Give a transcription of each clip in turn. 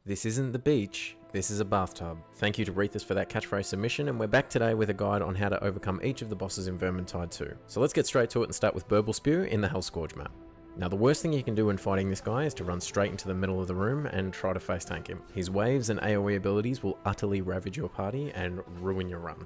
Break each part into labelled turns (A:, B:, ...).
A: This isn't the beach, this is a bathtub. Thank you to Rethus for that catchphrase submission, and we're back today with a guide on how to overcome each of the bosses in Vermintide 2. So let's get straight to it and start with Burble Spew in the Hellscourge map. Now the worst thing you can do when fighting this guy is to run straight into the middle of the room and try to face tank him. His waves and AoE abilities will utterly ravage your party and ruin your run.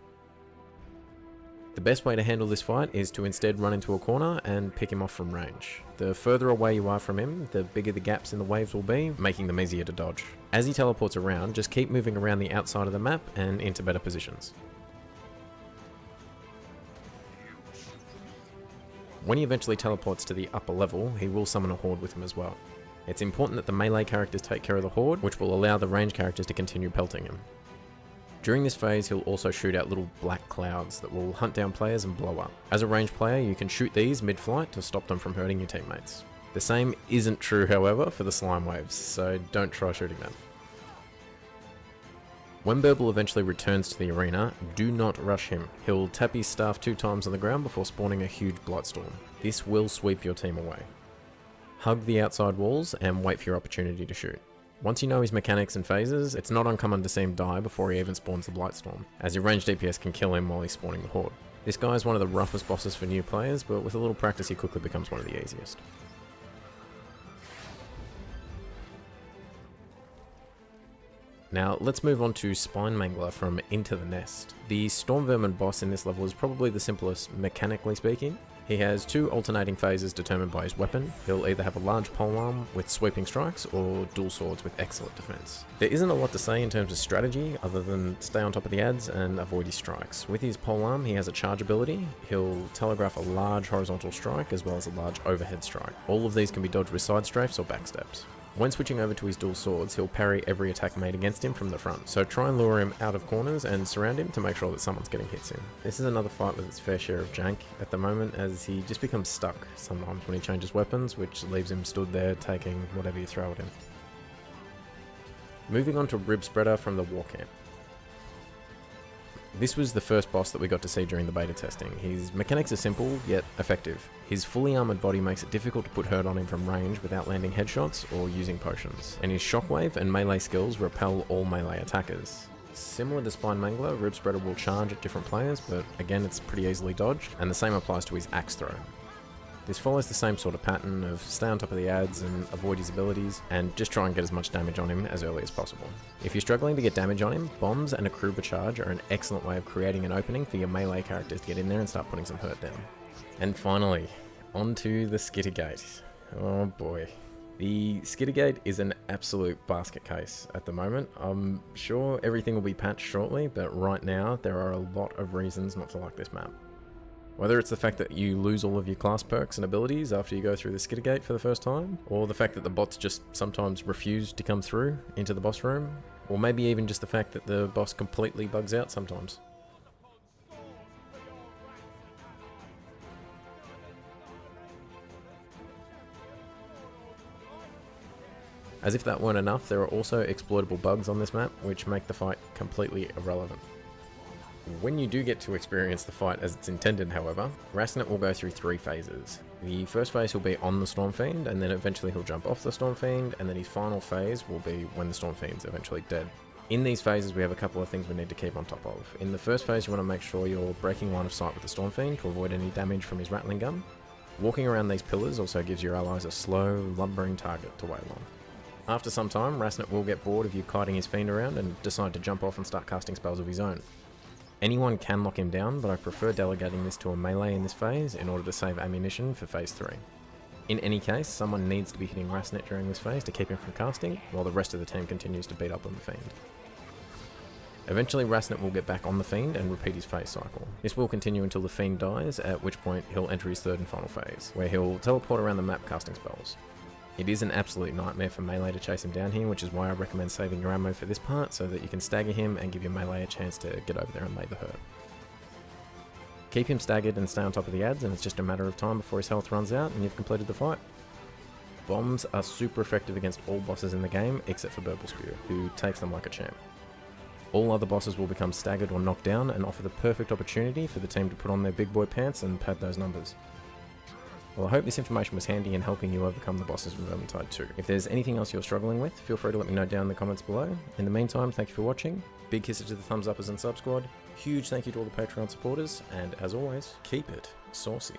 A: The best way to handle this fight is to instead run into a corner and pick him off from range. The further away you are from him, the bigger the gaps in the waves will be, making them easier to dodge. As he teleports around, just keep moving around the outside of the map and into better positions. When he eventually teleports to the upper level, he will summon a horde with him as well. It's important that the melee characters take care of the horde, which will allow the range characters to continue pelting him. During this phase, he'll also shoot out little black clouds that will hunt down players and blow up. As a ranged player, you can shoot these mid-flight to stop them from hurting your teammates. The same isn't true, however, for the slime waves, so don't try shooting them. When Burble eventually returns to the arena, do not rush him. He'll tap his staff 2 times on the ground before spawning a huge Blightstorm. This will sweep your team away. Hug the outside walls and wait for your opportunity to shoot. Once you know his mechanics and phases, it's not uncommon to see him die before he even spawns the Blightstorm, as your ranged DPS can kill him while he's spawning the horde. This guy is one of the roughest bosses for new players, but with a little practice he quickly becomes one of the easiest. Now let's move on to Spine Mangler from Into the Nest. The Stormville Man boss in this level is probably the simplest mechanically speaking. He has 2 alternating phases determined by his weapon. He'll either have a large polearm with sweeping strikes or dual swords with excellent defense. There isn't a lot to say in terms of strategy other than stay on top of the ads and avoid his strikes. With his polearm he has a charge ability. He'll telegraph a large horizontal strike as well as a large overhead strike. All of these can be dodged with side strafes or backsteps. When switching over to his dual swords, he'll parry every attack made against him from the front, so try and lure him out of corners and surround him to make sure that someone's getting hits in. This is another fight with its fair share of jank at the moment, as he just becomes stuck sometimes when he changes weapons, which leaves him stood there taking whatever you throw at him. Moving on to Rib Spreader from the War Camp. This was the first boss that we got to see during the beta testing. His mechanics are simple, yet effective. His fully armoured body makes it difficult to put hurt on him from range without landing headshots or using potions, and his shockwave and melee skills repel all melee attackers. Similar to Spine Mangler, Rib Spreader will charge at different players, but again it's pretty easily dodged, and the same applies to his axe throw. This follows the same sort of pattern of stay on top of the ads and avoid his abilities, and just try and get as much damage on him as early as possible. If you're struggling to get damage on him, bombs and a Kruber charge are an excellent way of creating an opening for your melee characters to get in there and start putting some hurt down. And finally, onto the Skittergate. Oh boy. The Skittergate is an absolute basket case at the moment. I'm sure everything will be patched shortly, but right now there are a lot of reasons not to like this map. Whether it's the fact that you lose all of your class perks and abilities after you go through the Skittergate for the first time, or the fact that the bots just sometimes refuse to come through into the boss room, or maybe even just the fact that the boss completely bugs out sometimes. As if that weren't enough, there are also exploitable bugs on this map which make the fight completely irrelevant. When you do get to experience the fight as it's intended, however, Rasnet will go through 3 phases. The first phase will be on the Stormfiend, and then eventually he'll jump off the Stormfiend, and then his final phase will be when the Stormfiend's eventually dead. In these phases we have a couple of things we need to keep on top of. In the first phase you want to make sure you're breaking line of sight with the Stormfiend to avoid any damage from his rattling gun. Walking around these pillars also gives your allies a slow, lumbering target to wail on. After some time, Rasnet will get bored of you kiting his fiend around and decide to jump off and start casting spells of his own. Anyone can lock him down, but I prefer delegating this to a melee in this phase in order to save ammunition for phase 3. In any case, someone needs to be hitting Rasnet during this phase to keep him from casting, while the rest of the team continues to beat up on the fiend. Eventually Rasnet will get back on the fiend and repeat his phase cycle. This will continue until the fiend dies, at which point he'll enter his 3rd and final phase, where he'll teleport around the map casting spells. It is an absolute nightmare for melee to chase him down here, which is why I recommend saving your ammo for this part so that you can stagger him and give your melee a chance to get over there and lay the hurt. Keep him staggered and stay on top of the ads, and it's just a matter of time before his health runs out and you've completed the fight. Bombs are super effective against all bosses in the game except for Burble Spew, who takes them like a champ. All other bosses will become staggered or knocked down and offer the perfect opportunity for the team to put on their big boy pants and pad those numbers. Well, I hope this information was handy in helping you overcome the bosses in Vermintide 2. If there's anything else you're struggling with, feel free to let me know down in the comments below. In the meantime, thank you for watching. Big kisses to the thumbs uppers and sub squad. Huge thank you to all the Patreon supporters, and as always, keep it saucy.